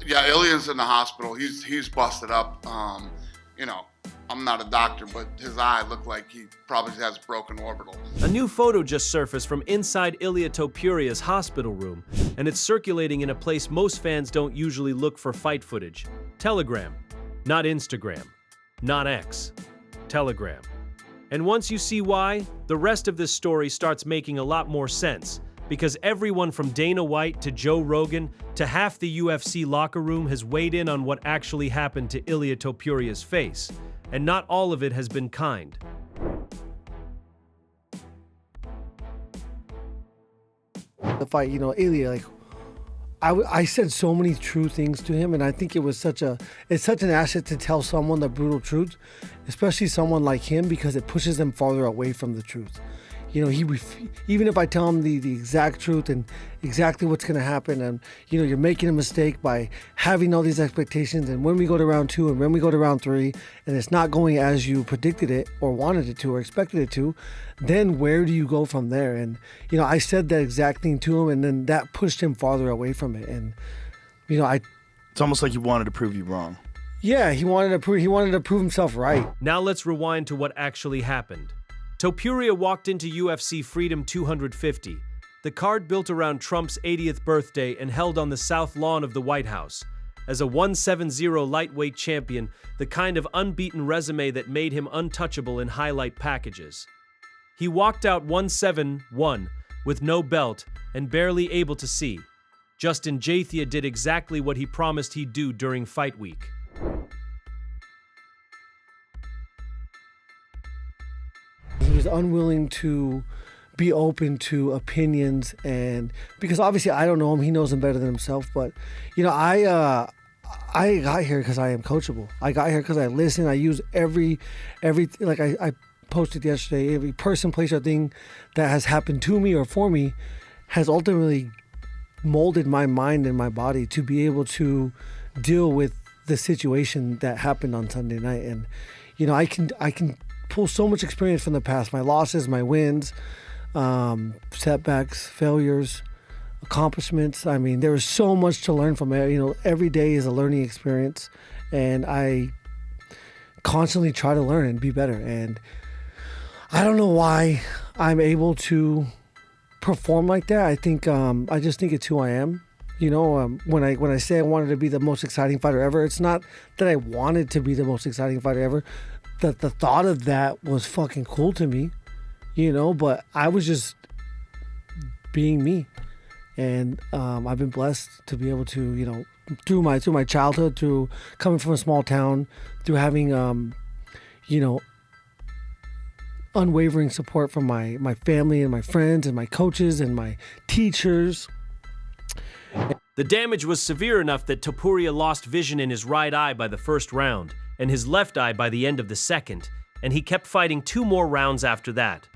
Yeah, Ilia's in the hospital. He's busted up. You know, I'm not a doctor, but his eye looked like he probably has broken orbital. A new photo just surfaced from inside Ilia Topuria's hospital room, and it's circulating in a place most fans don't usually look for fight footage. Telegram. Not Instagram. Not X. Telegram. And once you see why, the rest of this story starts making a lot more sense, because everyone from Dana White to Joe Rogan to half the UFC locker room has weighed in on what actually happened to Ilia Topuria's face, and not all of it has been kind. The fight, you know, Ilia, like, I said so many true things to him, and I think it's such an asset to tell someone the brutal truth, especially someone like him, because it pushes them farther away from the truth. You know, even if I tell him the exact truth and exactly what's going to happen, and, you know, you're making a mistake by having all these expectations, and when we go to round 2 and when we go to round 3, and it's not going as you predicted it or wanted it to or expected it to, then where do you go from there? And, you know, I said that exact thing to him, and then that pushed him farther away from it. And, you know, it's almost like he wanted to prove you wrong. Yeah, he wanted to prove himself right. Now let's rewind to what actually happened. Topuria walked into UFC Freedom 250, the card built around Trump's 80th birthday and held on the South Lawn of the White House. As a 170 lightweight champion, the kind of unbeaten resume that made him untouchable in highlight packages. He walked out 171 with no belt and barely able to see. Justin Jathia did exactly what he promised he'd do during fight week. He was unwilling to be open to opinions, and because obviously I don't know him, he knows him better than himself. But, you know, I got here because I am coachable. I got here because I listen. I use every like I posted yesterday, every person, place, or thing that has happened to me or for me has ultimately molded my mind and my body to be able to deal with the situation that happened on Sunday night. And, you know, I can pull so much experience from the past, my losses, my wins, setbacks, failures, accomplishments. I mean, there is so much to learn from it. You know, every day is a learning experience, and I constantly try to learn and be better. And I don't know why I'm able to perform like that. I think I just think it's who I am. You know, when I say I wanted to be the most exciting fighter ever, it's not that I wanted to be the most exciting fighter ever. The thought of that was fucking cool to me, you know, but I was just being me. And I've been blessed to be able to, you know, through my childhood, through coming from a small town, through having, you know, unwavering support from my family and my friends and my coaches and my teachers. The damage was severe enough that Topuria lost vision in his right eye by the first round, and his left eye by the end of the second, and he kept fighting 2 more rounds after that.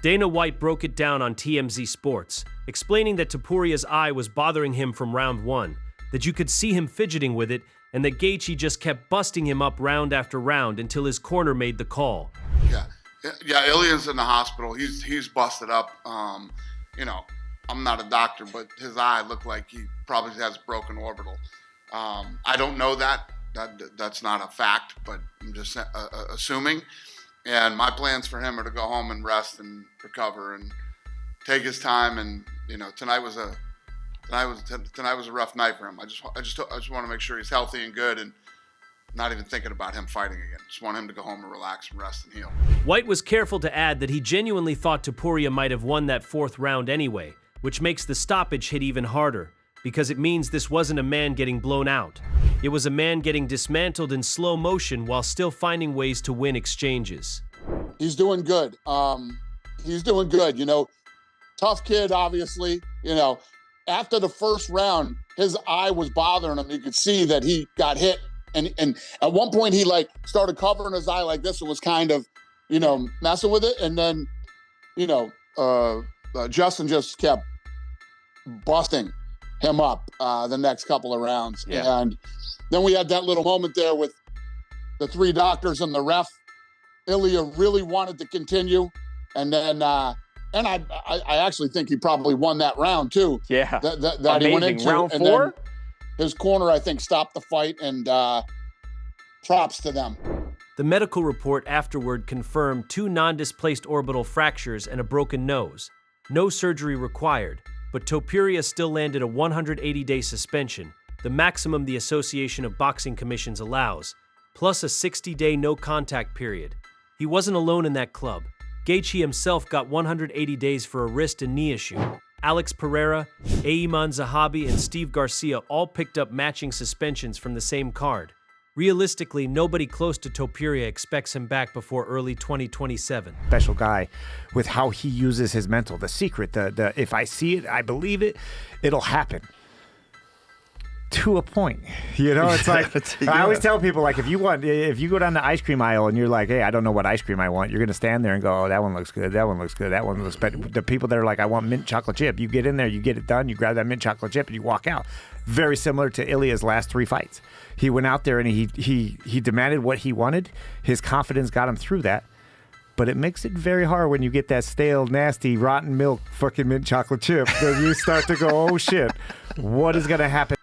Dana White broke it down on TMZ Sports, explaining that Topuria's eye was bothering him from round 1, that you could see him fidgeting with it, and that Gaethje just kept busting him up round after round until his corner made the call. Yeah, Ilia's in the hospital. He's busted up. You know, I'm not a doctor, but his eye looked like he probably has broken orbital. I don't know that. That's not a fact, but I'm just assuming. And my plans for him are to go home and rest and recover and take his time. And, you know, tonight was a rough night for him. I just want to make sure he's healthy and good and not even thinking about him fighting again. Just want him to go home and relax and rest and heal. White was careful to add that he genuinely thought Topuria might have won that 4th round anyway, which makes the stoppage hit even harder, because it means this wasn't a man getting blown out. It was a man getting dismantled in slow motion while still finding ways to win exchanges. He's doing good. He's doing good. You know, tough kid, obviously. You know, after the first round, his eye was bothering him. You could see that he got hit. And at one point, he, like, started covering his eye like this and was kind of, you know, messing with it. And then, you know, Justin just kept busting him up the next couple of rounds. Yeah. And then we had that little moment there with the 3 doctors and the ref. Ilia really wanted to continue. And then, and I actually think he probably won that round too. Yeah. That he went into. Round and 4? his corner, I think, stopped the fight, and props to them. The medical report afterward confirmed 2 non-displaced orbital fractures and a broken nose. No surgery required, but Topuria still landed a 180-day suspension, the maximum the Association of Boxing Commissions allows, plus a 60-day no-contact period. He wasn't alone in that club. Gaethje himself got 180 days for a wrist and knee issue. Alex Pereira, Ayman Zahabi, and Steve Garcia all picked up matching suspensions from the same card. Realistically, nobody close to Topuria expects him back before early 2027. Special guy with how he uses his mental. The secret, the if I see it, I believe it, it'll happen. To a point, you know, it's like I always tell people, like, if you go down the ice cream aisle and you're like, hey, I don't know what ice cream I want, you're gonna stand there and go, oh, that one looks good, that one looks good, that one looks better. The people that are like, I want mint chocolate chip, you get in there, you get it done, you grab that mint chocolate chip and you walk out. Very similar to Ilia's last 3 fights. He went out there and he demanded what he wanted. His confidence got him through that. But it makes it very hard when you get that stale, nasty, rotten milk fucking mint chocolate chip. Then you start to go, oh shit, what is gonna happen?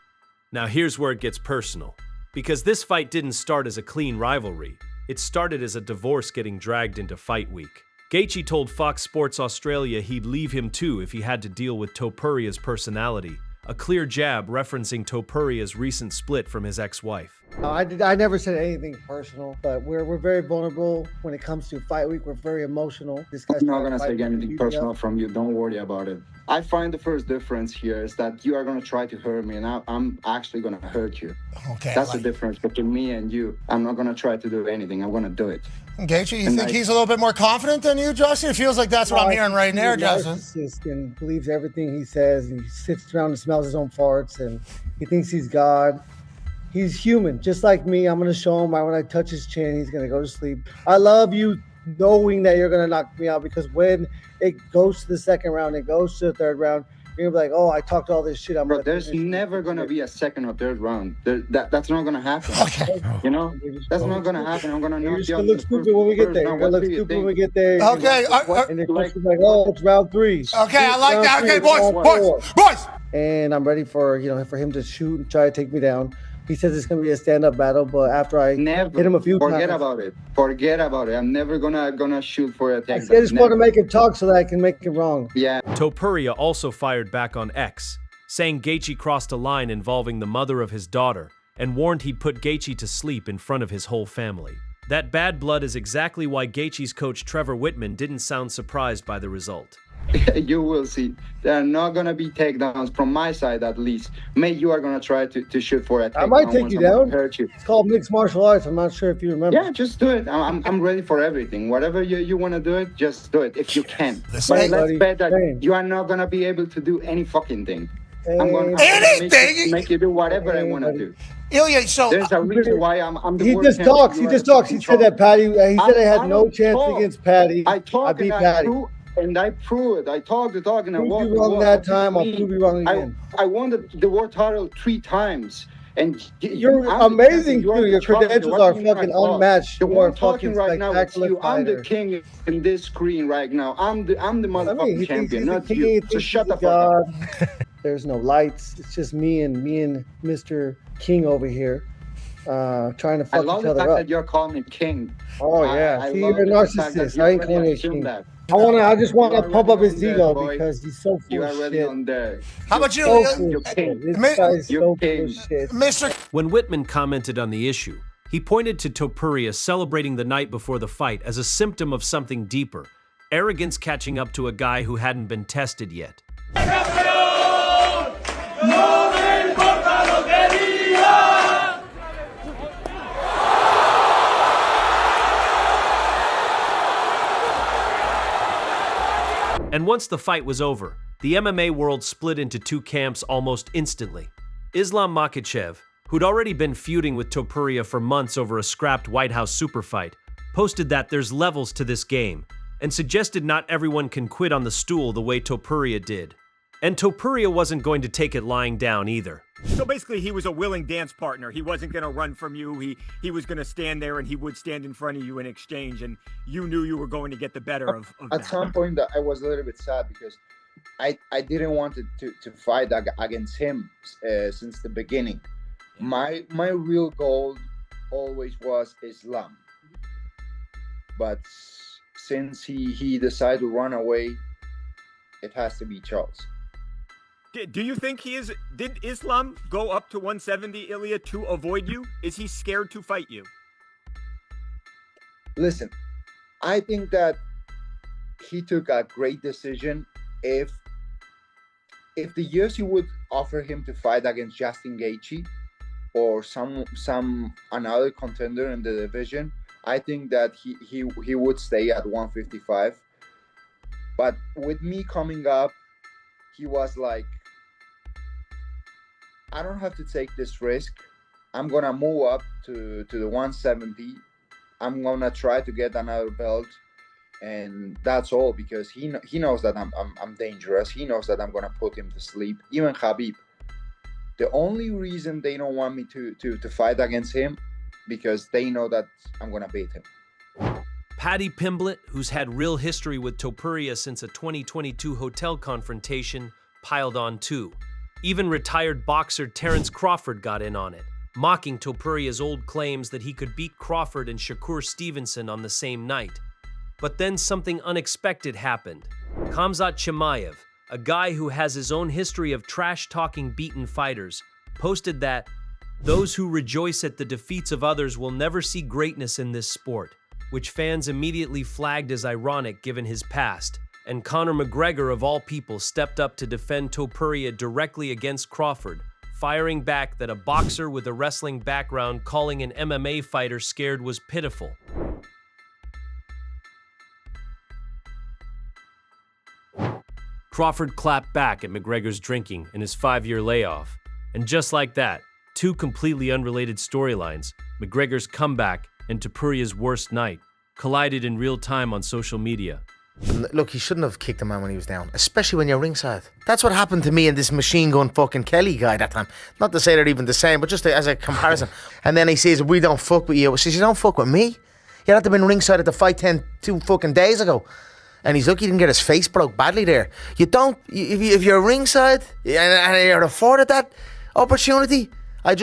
Now here's where it gets personal. Because this fight didn't start as a clean rivalry. It started as a divorce getting dragged into fight week. Gaethje told Fox Sports Australia he'd leave him too if he had to deal with Topuria's personality. A clear jab referencing Topuria's recent split from his ex-wife. I never said anything personal, but we're very vulnerable when it comes to fight week. We're very emotional. This guy's I'm not going to say anything personal from you. Don't worry about it. I find the first difference here is that you are going to try to hurt me, and I'm actually going to hurt you. Okay. That's the difference between me and you. I'm not going to try to do anything. I'm going to do it. Gaethje, you think he's a little bit more confident than you, Justin? It feels like that's what I'm hearing right now, Justin. He's narcissist and believes everything he says, and he sits around and smells his own farts, and he thinks he's God. He's human, just like me. I'm going to show him when I touch his chin, he's going to go to sleep. I love you knowing that you're going to knock me out, because when it goes to the second round, it goes to the third round, you're going to be like, oh, I talked all this shit. Bro, there's never going to be a second or third round. That's not going to happen. Okay. You know? That's not going to happen. I'm going to knock you out. You're going to look stupid when we get there. You're going to look stupid when we get there. Okay. And the coach is like, oh, it's round 3. Okay, I like that. Okay, boys. And I'm ready for him to shoot and try to take me down. He says it's going to be a stand-up battle, but after I hit him a few times. Forget about it. I'm never gonna shoot for a takedown. I just want to make him talk so that I can make him wrong. Yeah. Topuria also fired back on X, saying Gaethje crossed a line involving the mother of his daughter and warned he'd put Gaethje to sleep in front of his whole family. That bad blood is exactly why Gaethje's coach Trevor Whitman didn't sound surprised by the result. You will see. There are not going to be takedowns from my side, at least. Mate, you are going to try to shoot for a takedown. I might take you down. Hurt you. It's called mixed martial arts. I'm not sure if you remember. Yeah, just do it. I'm ready for everything. Whatever you want to do it, just do it if you can. Listen, but let's bet that you are not going to be able to do any fucking thing. I'm going to make you do whatever I want to do. Ilya, so there's a reason why I'm the He world just talks. He just talks. He said that Patty. He said I had no chance against Patty. I beat Patty. And I prove it. I talk the talk, and I walk the walk. Prove you wrong that time. I'll prove you wrong again. I won the world title 3 times. And you're amazing, too. Your credentials are fucking unmatched. You are fucking right now with you. I'm the fighter. king in this screen right now. I'm the motherfucking champion, not king, you. So shut the fuck up. There's no lights. It's just me and Mr. King over here, trying to fuck each other up. I love the fact that you're calling me king. Oh yeah, see, you're a narcissist. I ain't calling you a king. I just want to pump up his ego because he's so full of shit. How about you? Mr. When Whitman commented on the issue, he pointed to Topuria celebrating the night before the fight as a symptom of something deeper, arrogance catching up to a guy who hadn't been tested yet. And once the fight was over, the MMA world split into 2 camps almost instantly. Islam Makhachev, who'd already been feuding with Topuria for months over a scrapped White House super fight, posted that there's levels to this game, and suggested not everyone can quit on the stool the way Topuria did. And Topuria wasn't going to take it lying down either. So basically, he was a willing dance partner. He wasn't going to run from you. He was going to stand there, and he would stand in front of you in exchange, and you knew you were going to get the better of At that. some point, I was a little bit sad because I didn't want to fight against him since the beginning. My real goal always was Islam, but since he decided to run away, it has to be Charles. Do you think did Islam go up to 170, Ilia, to avoid you? Is he scared to fight you? Listen, I think that he took a great decision. If the UFC would offer him to fight against Justin Gaethje or another contender in the division, I think that he would stay at 155. But with me coming up, he was like, I don't have to take this risk. I'm gonna move up to the 170. I'm gonna try to get another belt, and that's all, because he knows that I'm dangerous. He knows that I'm gonna put him to sleep. Even Khabib. The only reason they don't want me to fight against him, because they know that I'm gonna beat him. Paddy Pimblett, who's had real history with Topuria since a 2022 hotel confrontation, piled on too. Even retired boxer Terence Crawford got in on it, mocking Topuria's old claims that he could beat Crawford and Shakur Stevenson on the same night. But then something unexpected happened. Khamzat Chimaev, a guy who has his own history of trash-talking beaten fighters, posted that those who rejoice at the defeats of others will never see greatness in this sport, which fans immediately flagged as ironic given his past. And Conor McGregor, of all people, stepped up to defend Topuria directly against Crawford, firing back that a boxer with a wrestling background calling an MMA fighter scared was pitiful. Crawford clapped back at McGregor's drinking and his 5-year layoff. And just like that, two completely unrelated storylines, McGregor's comeback and Topuria's worst night, collided in real time on social media. Look, he shouldn't have kicked the man when he was down, especially when you're ringside. That's what happened to me and this machine gun fucking Kelly guy that time. Not to say they're even the same, but just as a comparison. And then he says, we don't fuck with you. He says, you don't fuck with me? You'd have to have been ringside at the fight 2 fucking days ago. And he's lucky he didn't get his face broke badly there. You don't, if you're ringside and you're afforded that opportunity, I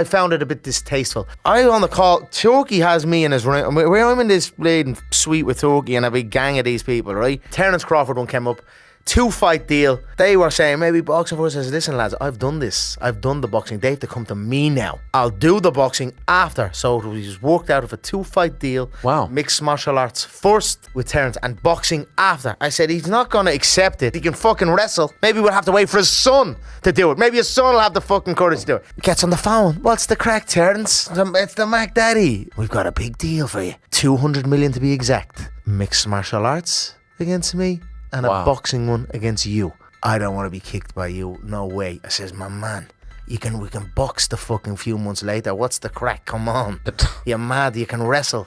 found it a bit distasteful. I on the call, Turkey has me in his ring. I'm in this bleeding suite with Turkey and a big gang of these people, right? Terence Crawford one came up, 2-fight deal. They were saying, maybe boxing for us. I said, listen lads, I've done this. I've done the boxing. They have to come to me now. I'll do the boxing after. So it was worked out of a 2-fight deal. Wow. Mixed martial arts first with Terence and boxing after. I said, he's not going to accept it. He can fucking wrestle. Maybe we'll have to wait for his son to do it. Maybe his son will have the fucking courage to do it. Gets on the phone. What's the crack, Terence? It's the Mac Daddy. We've got a big deal for you. 200 million to be exact. Mixed martial arts against me. And a boxing one against you. I don't want to be kicked by you. No way. I says, my man, we can box the fucking few months later. What's the crack? Come on. You're mad. You can wrestle.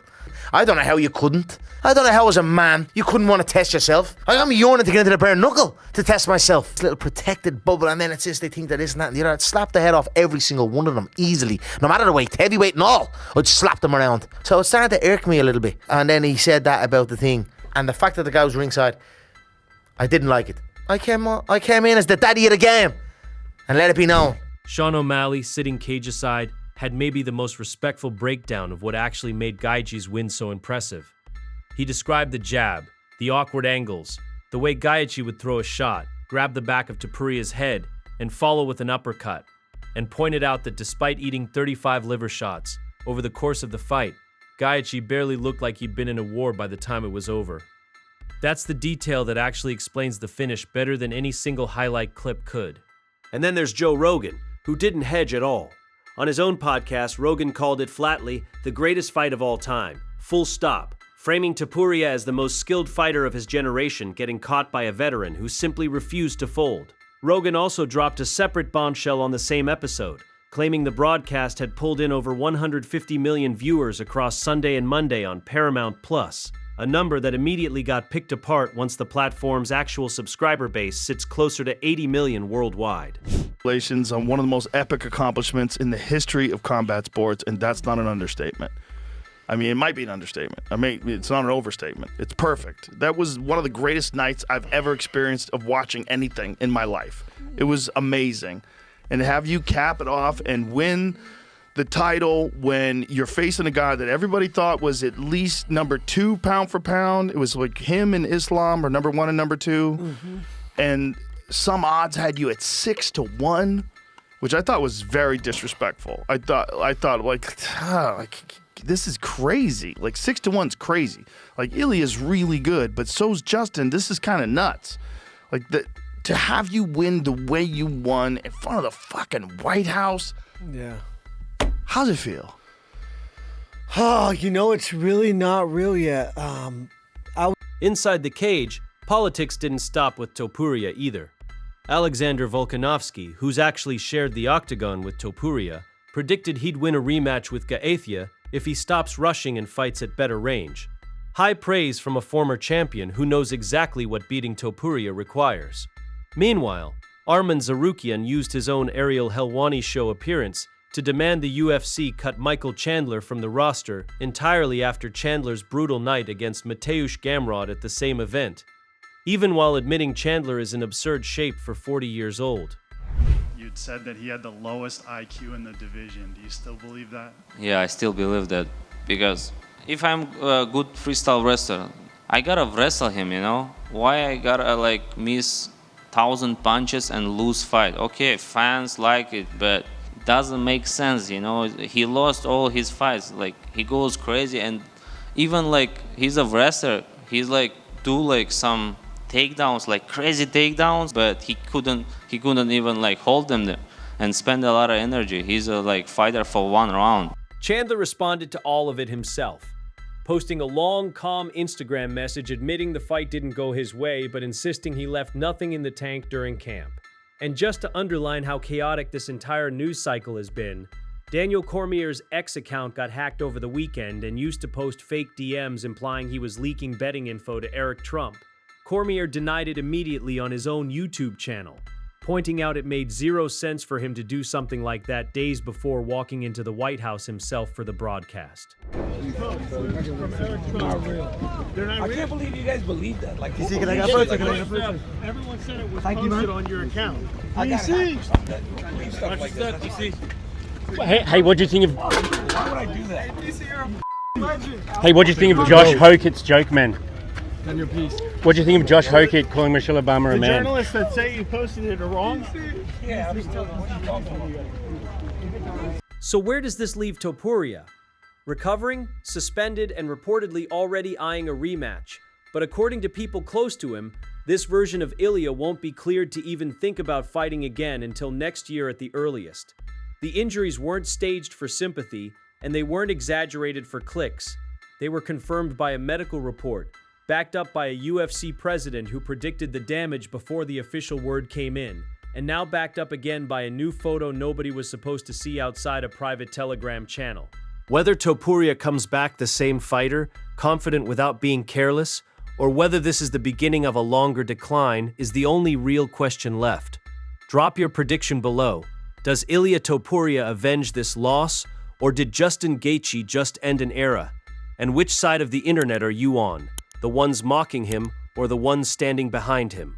I don't know how you couldn't. I don't know how as a man you couldn't want to test yourself. I'm yearning to get into the bare knuckle to test myself. This little protected bubble, and then it's this, they think that isn't that and the other. I'd slap the head off every single one of them easily. No matter the weight, heavyweight and all. I'd slap them around. So it started to irk me a little bit. And then he said that about the thing. And the fact that the guy was ringside, I didn't like it. I came in as the daddy of the game and let it be known. Sean O'Malley, sitting cage aside, had maybe the most respectful breakdown of what actually made Gaethje's win so impressive. He described the jab, the awkward angles, the way Gaethje would throw a shot, grab the back of Topuria's head, and follow with an uppercut, and pointed out that despite eating 35 liver shots over the course of the fight, Gaethje barely looked like he'd been in a war by the time it was over. That's the detail that actually explains the finish better than any single highlight clip could. And then there's Joe Rogan, who didn't hedge at all. On his own podcast, Rogan called it flatly the greatest fight of all time, full stop, framing Topuria as the most skilled fighter of his generation getting caught by a veteran who simply refused to fold. Rogan also dropped a separate bombshell on the same episode, claiming the broadcast had pulled in over 150 million viewers across Sunday and Monday on Paramount+, a number that immediately got picked apart once the platform's actual subscriber base sits closer to 80 million worldwide. Congratulations on one of the most epic accomplishments in the history of combat sports, and that's not an understatement. I mean, it might be an understatement. I mean, it's not an overstatement. It's perfect. That was one of the greatest nights I've ever experienced of watching anything in my life. It was amazing. And to have you cap it off and win the title when you're facing a guy that everybody thought was at least number 2 pound for pound. It was like him and Islam are number 1 and number 2. Mm-hmm. And some odds had you at 6-1, which I thought was very disrespectful. I thought like this is crazy. Like 6-1's crazy. Like Ilia's really good, but so's Justin. This is kind of nuts. Like to have you win the way you won in front of the fucking White House. Yeah. How's it feel? Oh, it's really not real yet. Inside the cage, politics didn't stop with Topuria either. Alexander Volkanovski, who's actually shared the octagon with Topuria, predicted he'd win a rematch with Ilia if he stops rushing and fights at better range. High praise from a former champion who knows exactly what beating Topuria requires. Meanwhile, Arman Tsarukyan used his own Ariel Helwani show appearance to demand the UFC cut Michael Chandler from the roster entirely after Chandler's brutal night against Mateusz Gamrot at the same event, even while admitting Chandler is in absurd shape for 40 years old. You'd said that he had the lowest IQ in the division. Do you still believe that? Yeah, I still believe that, because if I'm a good freestyle wrestler, I gotta wrestle him, Why I gotta miss 1,000 punches and lose fight? Okay, fans like it, but it doesn't make sense, He lost all his fights. He goes crazy, and even he's a wrestler. He's do some takedowns, crazy takedowns, but he couldn't even hold them there and spend a lot of energy. He's a fighter for 1 round. Chandler responded to all of it himself, posting a long, calm Instagram message admitting the fight didn't go his way, but insisting he left nothing in the tank during camp. And just to underline how chaotic this entire news cycle has been, Daniel Cormier's X account got hacked over the weekend and used to post fake DMs implying he was leaking betting info to Eric Trump. Cormier denied it immediately on his own YouTube channel, pointing out it made 0 sense for him to do something like that days before walking into the White House himself for the broadcast. I can't believe you guys believe that. Everyone said it was posted on your account. You see? Hey, what do you think of? Why would I do that? Hey, what do you think of Josh Hokett's joke, man? On your piece. What do you think of Josh Hokett calling Michelle Obama a man? The journalists that say you posted it are wrong? Yeah, I'm still talking. So where does this leave Topuria? Recovering, suspended, and reportedly already eyeing a rematch. But according to people close to him, this version of Ilia won't be cleared to even think about fighting again until next year at the earliest. The injuries weren't staged for sympathy, and they weren't exaggerated for clicks. They were confirmed by a medical report, backed up by a UFC president who predicted the damage before the official word came in, and now backed up again by a new photo nobody was supposed to see outside a private Telegram channel. Whether Topuria comes back the same fighter, confident without being careless, or whether this is the beginning of a longer decline is the only real question left. Drop your prediction below. Does Ilia Topuria avenge this loss, or did Justin Gaethje just end an era? And which side of the internet are you on? The ones mocking him or the ones standing behind him?